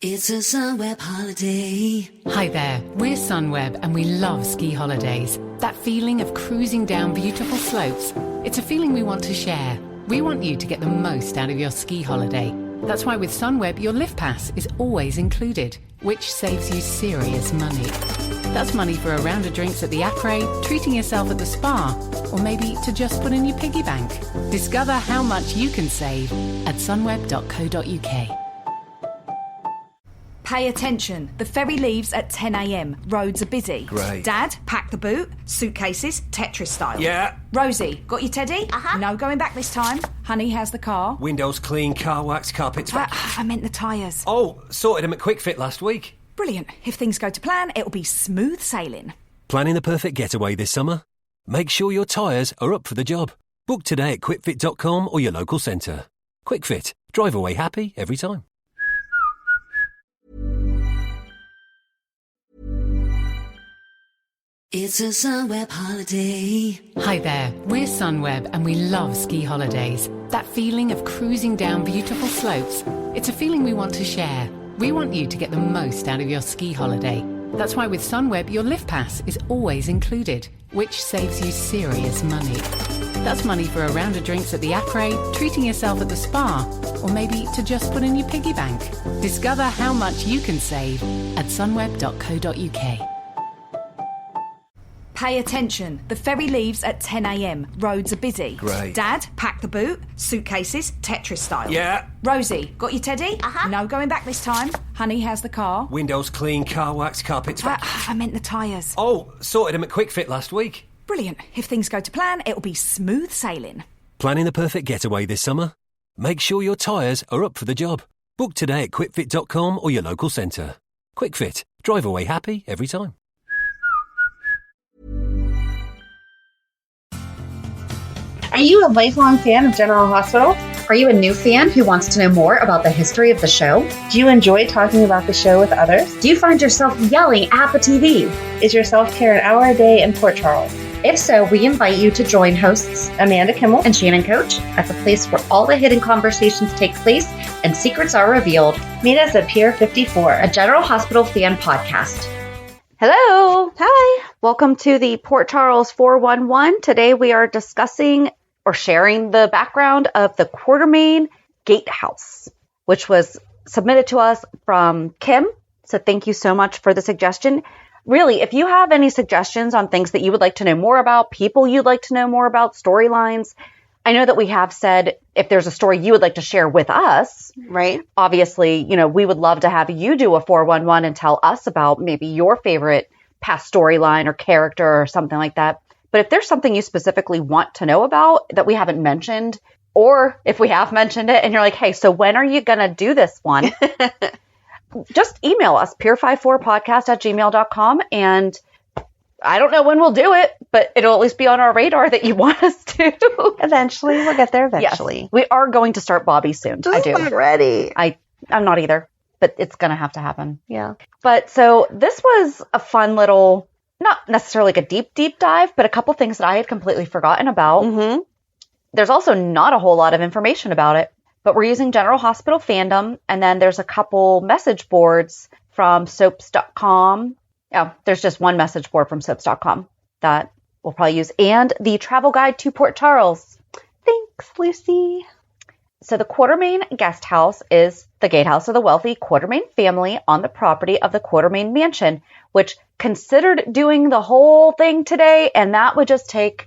It's a Sunweb holiday. Hi there, we're Sunweb and we love ski holidays. That feeling of cruising down beautiful slopes. It's a feeling we want to share. We want you to get the most out of your ski holiday. That's why with Sunweb, your lift pass is always included, which saves you serious money. That's money for a round of drinks at the Après, treating yourself at the spa, or maybe to just put in your piggy bank. Discover how much you can save at sunweb.co.uk. Pay attention. The ferry leaves at 10 a.m. Roads are busy. Great. Dad, pack the boot. Suitcases, Tetris style. Yeah. Rosie, got your teddy? No going back this time. Honey, how's the car? Windows clean, car wax, carpets. I meant the tyres. Oh, sorted them at Quick Fit last week. Brilliant. If things go to plan, it'll be smooth sailing. Planning the perfect getaway this summer? Make sure your tyres are up for the job. Book today at quickfit.com or your local centre. Quick Fit. Drive away happy every time. It's a Sunweb holiday. Hi there, we're Sunweb and we love ski holidays. That feeling of cruising down beautiful slopes. It's a feeling we want to share. We want you to get the most out of your ski holiday. That's why with Sunweb, your lift pass is always included, which saves you serious money. That's money for a round of drinks at the Après, treating yourself at the spa, or maybe to just put in your piggy bank. Discover how much you can save at sunweb.co.uk. Pay attention. The ferry leaves at 10 a.m. Roads are busy. Great. Dad, pack the boot. Suitcases, Tetris style. Yeah. Rosie, got your teddy? No going back this time. Honey, how's the car? Windows clean, car wax, carpets. I meant the tyres. Oh, sorted them at Quick Fit last week. Brilliant. If things go to plan, it'll be smooth sailing. Planning the perfect getaway this summer? Make sure your tyres are up for the job. Book today at quickfit.com or your local centre. Quick Fit. Drive away happy every time. Are you a lifelong fan of General Hospital? Are you a new fan who wants to know more about the history of the show? Do you enjoy talking about the show with others? Do you find yourself yelling at the TV? Is your self-care an hour a day in Port Charles? If so, we invite you to join hosts Amanda Kimmel and Shannon Coach at the place where all the hidden conversations take place and secrets are revealed. Meet us at Pier 54, A General Hospital fan podcast. Hello. Hi. Welcome to the Port Charles 411. Today we are discussing or sharing the background of the Quartermaine Gatehouse, which was submitted to us from Kim. So thank you so much for the suggestion. Really, if you have any suggestions on things that you would like to know more about, people you'd like to know more about, storylines, I know that we have said if there's a story you would like to share with us, right? Obviously, we would love to have you do a 411 and tell us about maybe your favorite past storyline or character or something like that. But if there's something you specifically want to know about that we haven't mentioned, or if we have mentioned it and you're like, hey, so when are you going to do this one? Just email us, pier54podcast@gmail.com. And I don't know when we'll do it, but it'll at least be on our radar that you want us to. Eventually. We'll get there eventually. Yes, we are going to start Bobby soon. I do. I'm not ready. I'm not either, but it's going to have to happen. Yeah. But so this was a fun little, not necessarily like a deep dive, but a couple things that I had completely forgotten about. Mm-hmm. There's also not a whole lot of information about it, but we're using General Hospital fandom. And then there's a couple message boards from soaps.com. Oh, there's just one message board from soaps.com that we'll probably use. And the travel guide to Port Charles. Thanks, Lucy. So the Quartermaine guest house is the gatehouse of the wealthy Quartermaine family on the property of the Quartermaine mansion, which considered doing the whole thing today, and that would just take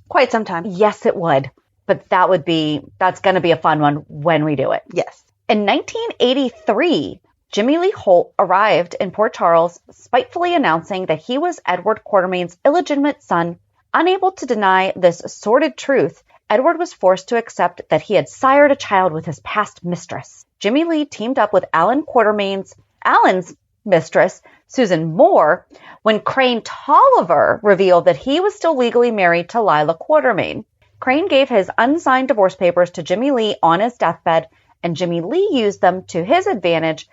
quite some time. Yes, it would. But that's going to be a fun one when we do it. Yes. In 1983, Jimmy Lee Holt arrived in Port Charles, spitefully announcing that he was Edward Quartermaine's illegitimate son. Unable to deny this sordid truth, Edward was forced to accept that he had sired a child with his past mistress. Jimmy Lee teamed up with Alan's mistress, Susan Moore, when Crane Tolliver revealed that he was still legally married to Lila Quartermaine. Crane gave his unsigned divorce papers to Jimmy Lee on his deathbed, and Jimmy Lee used them to his advantage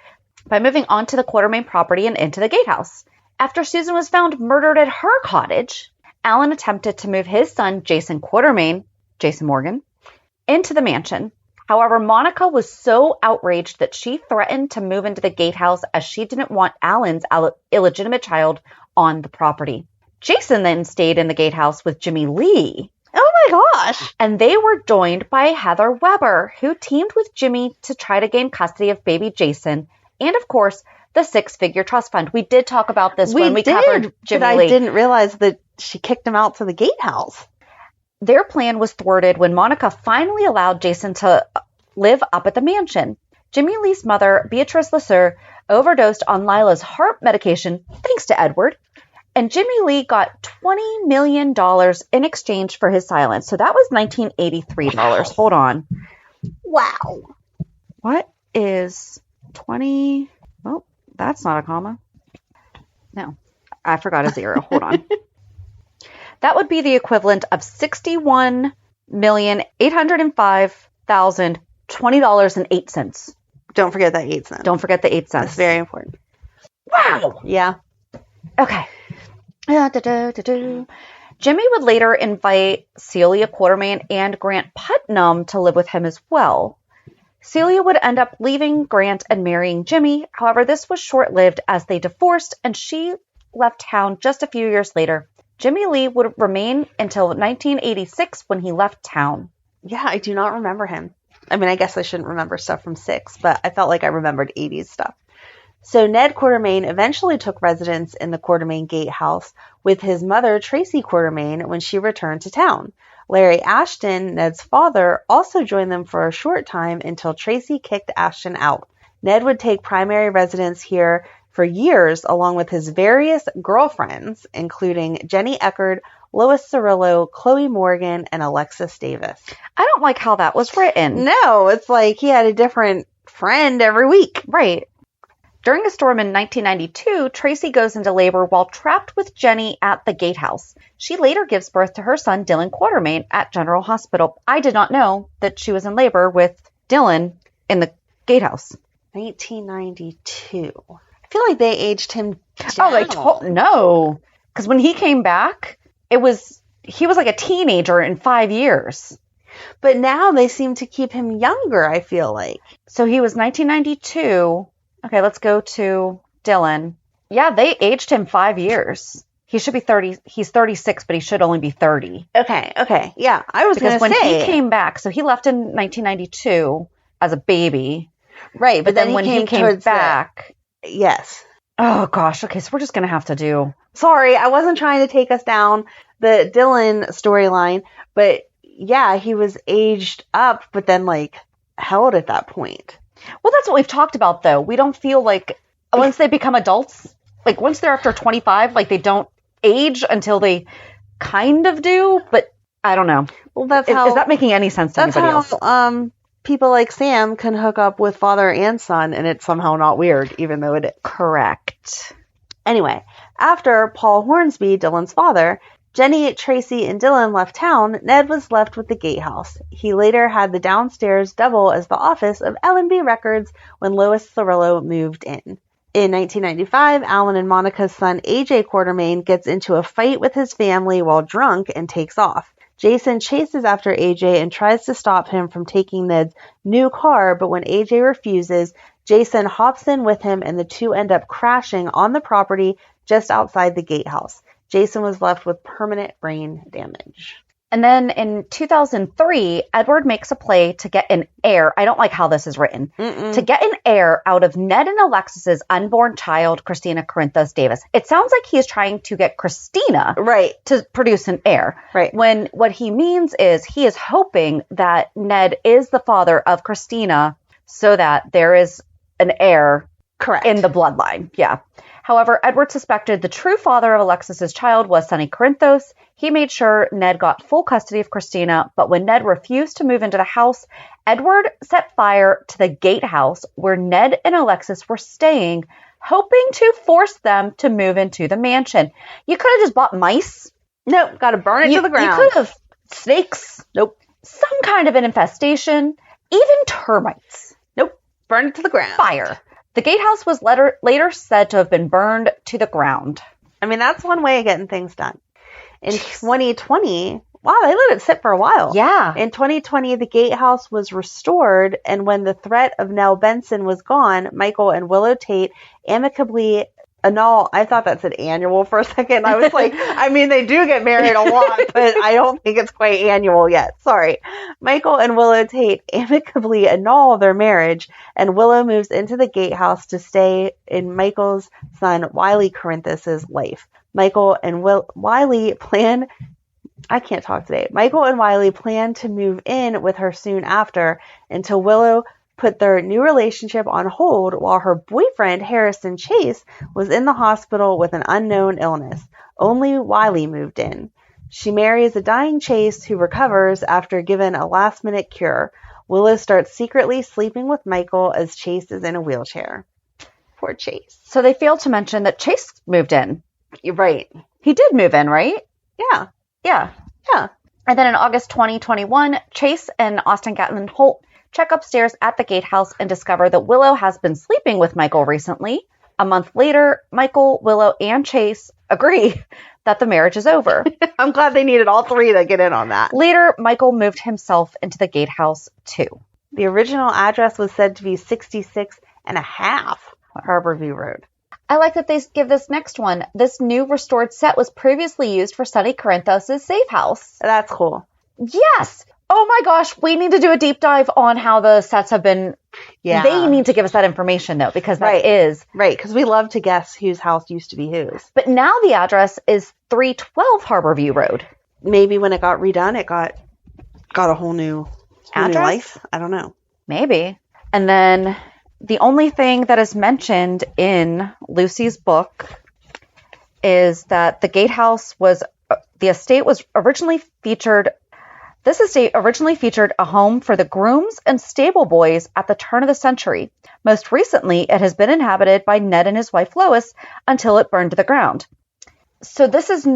by moving onto the Quartermaine property and into the gatehouse. After Susan was found murdered at her cottage, Alan attempted to move his son, Jason Morgan, into the mansion. However, Monica was so outraged that she threatened to move into the Gatehouse as she didn't want Alan's illegitimate child on the property. Jason then stayed in the Gatehouse with Jimmy Lee. Oh my gosh. And they were joined by Heather Weber, who teamed with Jimmy to try to gain custody of baby Jason, and of course, the six-figure trust fund. We did talk about this when we covered Jimmy but Lee. I didn't realize that she kicked him out to the Gatehouse. Their plan was thwarted when Monica finally allowed Jason to live up at the mansion. Jimmy Lee's mother, Beatrice Lasser, overdosed on Lila's heart medication thanks to Edward. And Jimmy Lee got $20 million in exchange for his silence. So that was $1983. Wow. Hold on. Wow. What is 20? Oh, that's not a comma. No, I forgot a zero. Hold on. That would be the equivalent of $61,805,020.08. Don't forget that 8 cents. Don't forget the 8 cents. That's very important. Wow. Yeah. Okay. Jimmy would later invite Celia Quartermaine and Grant Putnam to live with him as well. Celia would end up leaving Grant and marrying Jimmy. However, this was short-lived as they divorced and she left town just a few years later. Jimmy Lee would remain until 1986 when he left town. Yeah, I do not remember him. I mean, I guess I shouldn't remember stuff from 6, but I felt like I remembered 80s stuff. So Ned Quartermaine eventually took residence in the Quartermaine Gatehouse with his mother, Tracy Quartermaine, when she returned to town. Larry Ashton, Ned's father, also joined them for a short time until Tracy kicked Ashton out. Ned would take primary residence here for years along with his various girlfriends, including Jenny Eckerd, Lois Cirillo, Chloe Morgan, and Alexis Davis. I don't like how that was written. No, it's like he had a different friend every week. Right. During a storm in 1992, Tracy goes into labor while trapped with Jenny at the Gatehouse. She later gives birth to her son, Dylan Quartermaine, at General Hospital. I did not know that she was in labor with Dylan in the Gatehouse. 1992. I feel like they aged him down. Oh, no. Because when he came back, he was like a teenager in 5 years. But now they seem to keep him younger, I feel like. So he was 1992. Okay, let's go to Dylan. Yeah, they aged him 5 years. He should be 30. He's 36, but he should only be 30. Okay. Yeah, I was going to say. Because when he came back, so he left in 1992 as a baby. Right, but then when he came back. Yes. Oh, gosh. Okay, so we're just going to have to do. Sorry, I wasn't trying to take us down the Dylan storyline, but yeah, he was aged up, but then held at that point. Well, that's what we've talked about, though. We don't feel like once they become adults, once they're after 25, they don't age until they kind of do, but I don't know. Well, that's is that making any sense to anybody else? People like Sam can hook up with father and son, and it's somehow not weird, even though it is. Correct. Anyway, after Paul Hornsby, Dylan's father, Jenny, Tracy, and Dylan left town, Ned was left with the Gatehouse. He later had the downstairs double as the office of L&B Records when Lois Cirillo moved in. In 1995, Alan and Monica's son AJ Quartermaine gets into a fight with his family while drunk and takes off. Jason chases after AJ and tries to stop him from taking Ned's new car, but when AJ refuses, Jason hops in with him and the two end up crashing on the property just outside the Gatehouse. Jason was left with permanent brain damage. And then in 2003, Edward makes a play to get an heir. I don't like how this is written. To get an heir out of Ned and Alexis's unborn child, Christina Corinthos Davis. It sounds like he is trying to get Christina to produce an heir. Right. When what he means is he is hoping that Ned is the father of Christina so that there is an heir in the bloodline. Yeah. However, Edward suspected the true father of Alexis's child was Sonny Corinthos. He made sure Ned got full custody of Christina, but when Ned refused to move into the house, Edward set fire to the Gatehouse where Ned and Alexis were staying, hoping to force them to move into the mansion. You could have just bought mice. Nope, got to burn it to the ground. You could have snakes. Nope. Some kind of an infestation. Even termites. Nope, burn it to the ground. Fire. The Gatehouse was later said to have been burned to the ground. I mean, that's one way of getting things done. In 2020, Wow, they let it sit for a while. Yeah. In 2020, the Gatehouse was restored, and when the threat of Nell Benson was gone, Michael and Willow Tate amicably annul. I thought that said annual for a second. I was like, I mean, they do get married a lot, but I don't think it's quite annual yet. Sorry. Michael and Willow Tate amicably annul their marriage, and Willow moves into the Gatehouse to stay in Michael's son Wiley Corinthus's life. Michael and Wiley plan to move in with her soon after until Willow put their new relationship on hold while her boyfriend, Harrison Chase, was in the hospital with an unknown illness. Only Wiley moved in. She marries a dying Chase who recovers after given a last-minute cure. Willow starts secretly sleeping with Michael as Chase is in a wheelchair. Poor Chase. So they failed to mention that Chase moved in. You're right. He did move in, right? Yeah. Yeah. Yeah. And then in August 2021, Chase and Austin Gatlin Holt check upstairs at the Gatehouse and discover that Willow has been sleeping with Michael recently. A month later, Michael, Willow, and Chase agree that the marriage is over. I'm glad they needed all three to get in on that. Later, Michael moved himself into the Gatehouse too. The original address was said to be 66 and a half Harborview Road. I like that they give this next one. This new restored set was previously used for Sonny Corinthos' safe house. That's cool. Yes. Oh my gosh, we need to do a deep dive on how the sets have been. Yeah. They need to give us that information though, because that is. Right, because we love to guess whose house used to be whose. But now the address is 312 Harborview Road. Maybe when it got redone, it got a whole new life. I don't know. Maybe. And then the only thing that is mentioned in Lucy's book is that the Gatehouse the estate originally featured a home for the grooms and stable boys at the turn of the century. Most recently, it has been inhabited by Ned and his wife Lois until it burned to the ground. So this is...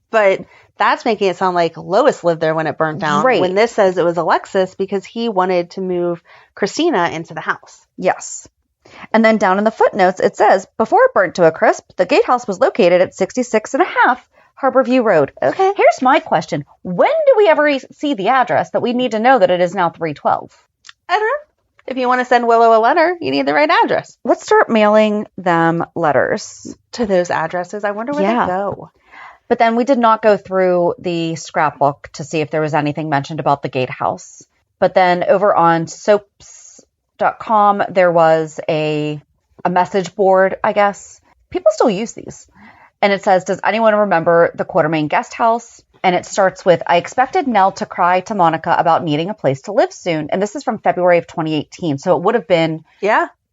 But that's making it sound like Lois lived there when it burnt down. Right. When this says it was Alexis because he wanted to move Christina into the house. Yes. And then down in the footnotes, it says, before it burnt to a crisp, the Gatehouse was located at 66 and a half Harborview Road. Okay. Here's my question. When do we ever see the address that we need to know that it is now 312? I don't know. If you want to send Willow a letter, you need the right address. Let's start mailing them letters to those addresses. I wonder where they go. But then we did not go through the scrapbook to see if there was anything mentioned about the Gatehouse. But then over on soaps.com, there was a message board, I guess. People still use these. And it says, does anyone remember the Quartermaine guest house? And it starts with, I expected Nell to cry to Monica about needing a place to live soon. And this is from February of 2018. So it would have been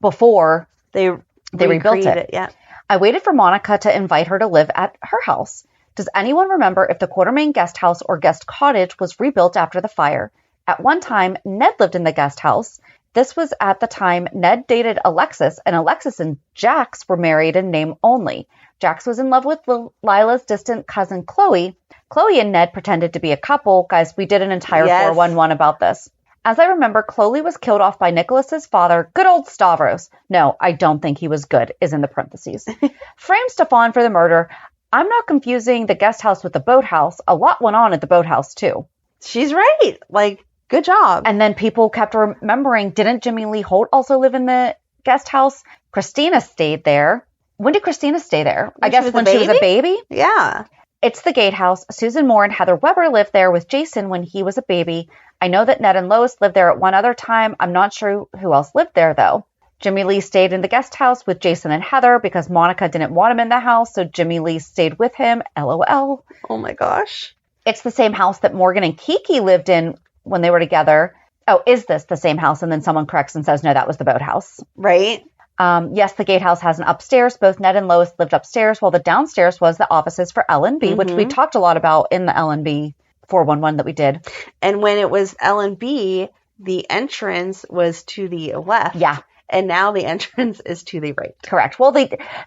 before they rebuilt it. Yeah. I waited for Monica to invite her to live at her house. Does anyone remember if the Quartermaine guest house or guest cottage was rebuilt after the fire? At one time, Ned lived in the guest house. This was at the time Ned dated Alexis, and Alexis and Jax were married in name only. Jax was in love with Lila's distant cousin Chloe. Chloe and Ned pretended to be a couple. Guys, we did an entire 411 about this. As I remember, Chloe was killed off by Nicholas's father, good old Stavros. No, I don't think he was good, is in the parentheses. Framed Stefan for the murder. I'm not confusing the guest house with the boathouse. A lot went on at the boathouse, too. She's right. Like, good job. And then people kept remembering, didn't Jimmy Lee Holt also live in the guest house? Christina stayed there. When did Christina stay there? I guess when she was a baby? Yeah. It's the Gatehouse. Susan Moore and Heather Weber lived there with Jason when he was a baby. I know that Ned and Lois lived there at one other time. I'm not sure who else lived there, though. Jimmy Lee stayed in the guest house with Jason and Heather because Monica didn't want him in the house, so Jimmy Lee stayed with him. LOL. Oh my gosh. It's the same house that Morgan and Kiki lived in when they were together. Oh, is this the same house? And then someone corrects and says, no, that was the boathouse. Right. Yes, the Gatehouse has an upstairs. Both Ned and Lois lived upstairs, while the downstairs was the offices for L&B, which we talked a lot about in the L&B 411 that we did. And when it was L&B, the entrance was to the left. Yeah. And now the entrance is to the right. Correct. Well,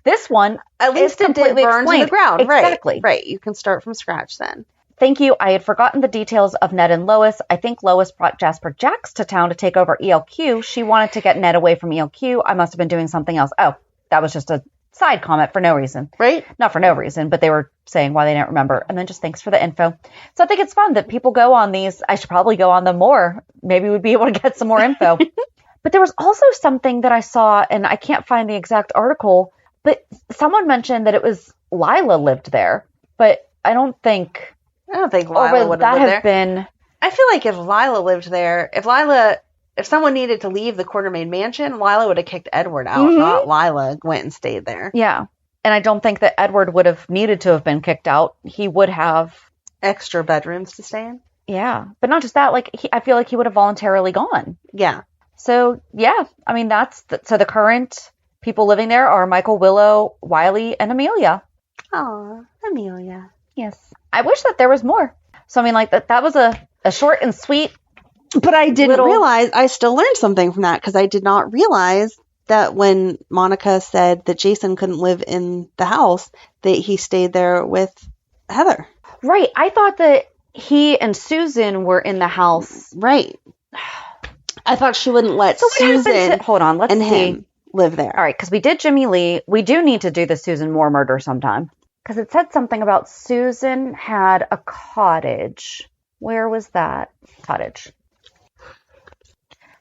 this one at least it did burn to the ground. Exactly. Right. You can start from scratch then. Thank you. I had forgotten the details of Ned and Lois. I think Lois brought Jasper Jax to town to take over ELQ. She wanted to get Ned away from ELQ. I must have been doing something else. Oh, that was just a side comment for no reason. Right? Not for no reason, but they were saying why they didn't remember. And then just thanks for the info. So I think it's fun that people go on these. I should probably go on them more. Maybe we'd be able to get some more info. But there was also something that I saw, and I can't find the exact article, but someone mentioned that it was Lila lived there. But I don't think Lila would have that lived there. have been. I feel like if Lila lived there, if someone needed to leave the Quartermaine mansion, Lila would have kicked Edward out, not Lila went and stayed there. Yeah. And I don't think that Edward would have needed to have been kicked out. He would have Extra bedrooms to stay in. Yeah. But not just that, I feel like he would have voluntarily gone. Yeah. So, yeah. I mean, so the current people living there are Michael, Willow, Wiley, and Amelia. Aw, Amelia. Yes. I wish that there was more. So, I mean, that was a short and sweet. But I didn't realize, I still learned something from that because I did not realize that when Monica said that Jason couldn't live in the house, that he stayed there with Heather. Right. I thought that he and Susan were in the house. Right. I thought she wouldn't let Susan hold on, let's and see. him live there. All right, because we did Jimmy Lee. We do need to do the Susan Moore murder sometime. Because it said something about Susan had a cottage. Where was that cottage?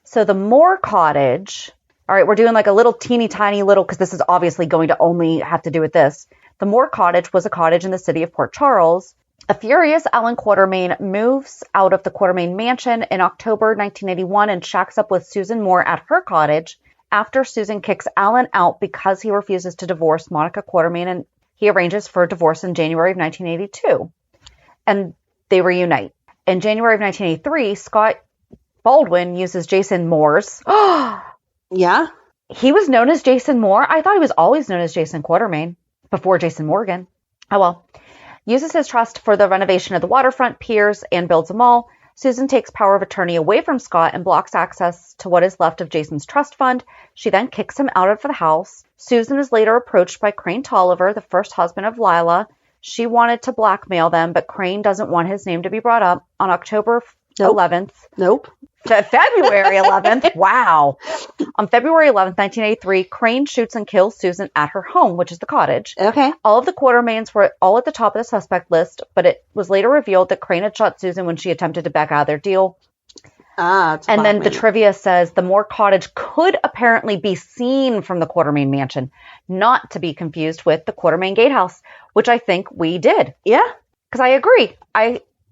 So the Moore cottage. All right, we're doing a little teeny tiny little, because this is obviously going to only have to do with this. The Moore cottage was a cottage in the city of Port Charles. A furious Alan Quartermaine moves out of the Quartermaine mansion in October 1981 and shacks up with Susan Moore at her cottage after Susan kicks Alan out because he refuses to divorce Monica Quartermaine, and he arranges for a divorce in January of 1982. And they reunite. In January of 1983, Scott Baldwin uses Jason Moore's. Yeah? He was known as Jason Moore. I thought he was always known as Jason Quartermaine before Jason Morgan. Oh, well. Uses his trust for the renovation of the waterfront piers and builds a mall. Susan takes power of attorney away from Scott and blocks access to what is left of Jason's trust fund. She then kicks him out of the house. Susan is later approached by Crane Tolliver, the first husband of Lila. She wanted to blackmail them, but Crane doesn't want his name to be brought up. On October 11th. Nope. February 11th. Wow. On February 11th, 1983, Crane shoots and kills Susan at her home, which is the cottage. Okay. All of the Quartermaines were all at the top of the suspect list, but it was later revealed that Crane had shot Susan when she attempted to back out of their deal. And then the trivia says the Moore cottage could apparently be seen from the Quartermaine mansion, not to be confused with the Quartermaine Gatehouse, which I think we did. Yeah. Because I agree.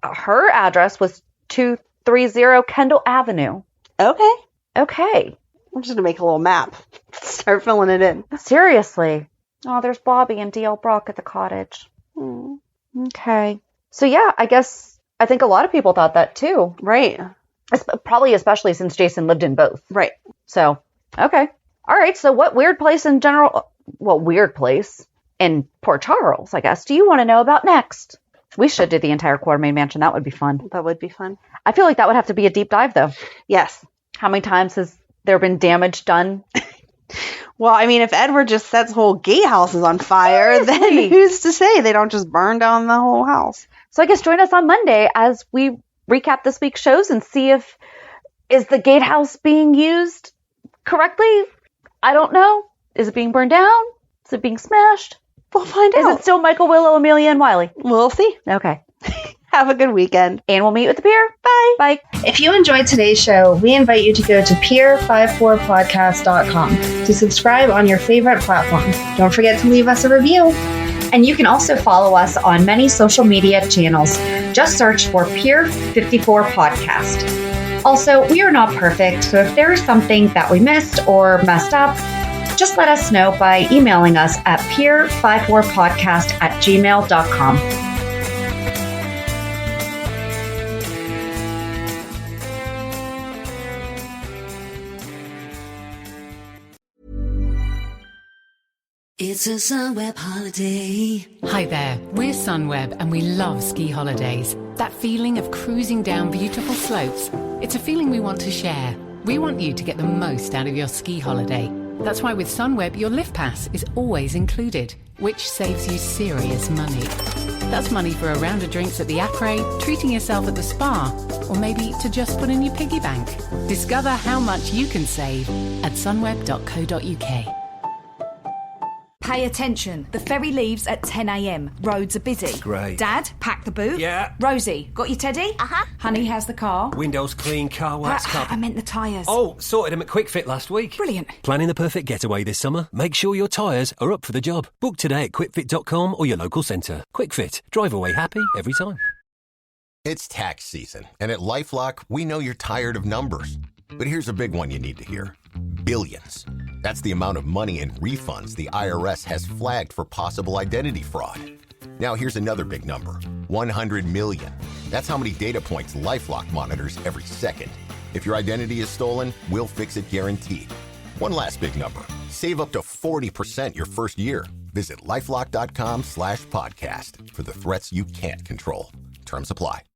Her address was 230 Kendall Avenue. Okay. Okay. I'm just going to make a little map. Start filling it in. Seriously. Oh, there's Bobby and D.L. Brock at the cottage. Okay. So, yeah, I think a lot of people thought that too. Right. Probably especially since Jason lived in both. Right. So, okay. All right. So what weird place in Port Charles, I guess, do you want to know about next? We should do the entire Quartermaine mansion. That would be fun. That would be fun. I feel like that would have to be a deep dive, though. Yes. How many times has there been damage done? Well, I mean, if Edward just sets whole gatehouses on fire, then who's to say they don't just burn down the whole house? So I guess join us on Monday as we recap this week's shows and see is the gatehouse being used correctly? I don't know. Is it being burned down? Is it being smashed? We'll find out. Is it still Michael, Willow, Amelia, and Wiley? We'll see. Okay. Have a good weekend. And we'll meet you at the pier. Bye. Bye. If you enjoyed today's show, we invite you to go to pier54podcast.com to subscribe on your favorite platform. Don't forget to leave us a review. And you can also follow us on many social media channels. Just search for Pier 54 Podcast. Also, we are not perfect, so if there is something that we missed or messed up, just let us know by emailing us at pier54podcast@gmail.com. It's a Sunweb holiday. Hi there, we're Sunweb and we love ski holidays. That feeling of cruising down beautiful slopes, it's a feeling we want to share. We want you to get the most out of your ski holiday. That's why with Sunweb, your lift pass is always included, which saves you serious money. That's money for a round of drinks at the Après, treating yourself at the spa, or maybe to just put in your piggy bank. Discover how much you can save at sunweb.co.uk. Pay attention. The ferry leaves at 10 a.m. Roads are busy. Great. Dad, pack the boot. Yeah. Rosie, got your teddy? Honey, how's the car? Windows clean, car wax, I carpet. meant the tyres. Oh, sorted them at Quick Fit last week. Brilliant. Planning the perfect getaway this summer? Make sure your tyres are up for the job. Book today at quickfit.com or your local centre. Quick Fit. Drive away happy every time. It's tax season, and at LifeLock, we know you're tired of numbers. But here's a big one you need to hear. Billions. That's the amount of money in refunds the IRS has flagged for possible identity fraud. Now here's another big number. 100 million. That's how many data points LifeLock monitors every second. If your identity is stolen, we'll fix it guaranteed. One last big number. Save up to 40% your first year. Visit LifeLock.com/podcast for the threats you can't control. Terms apply.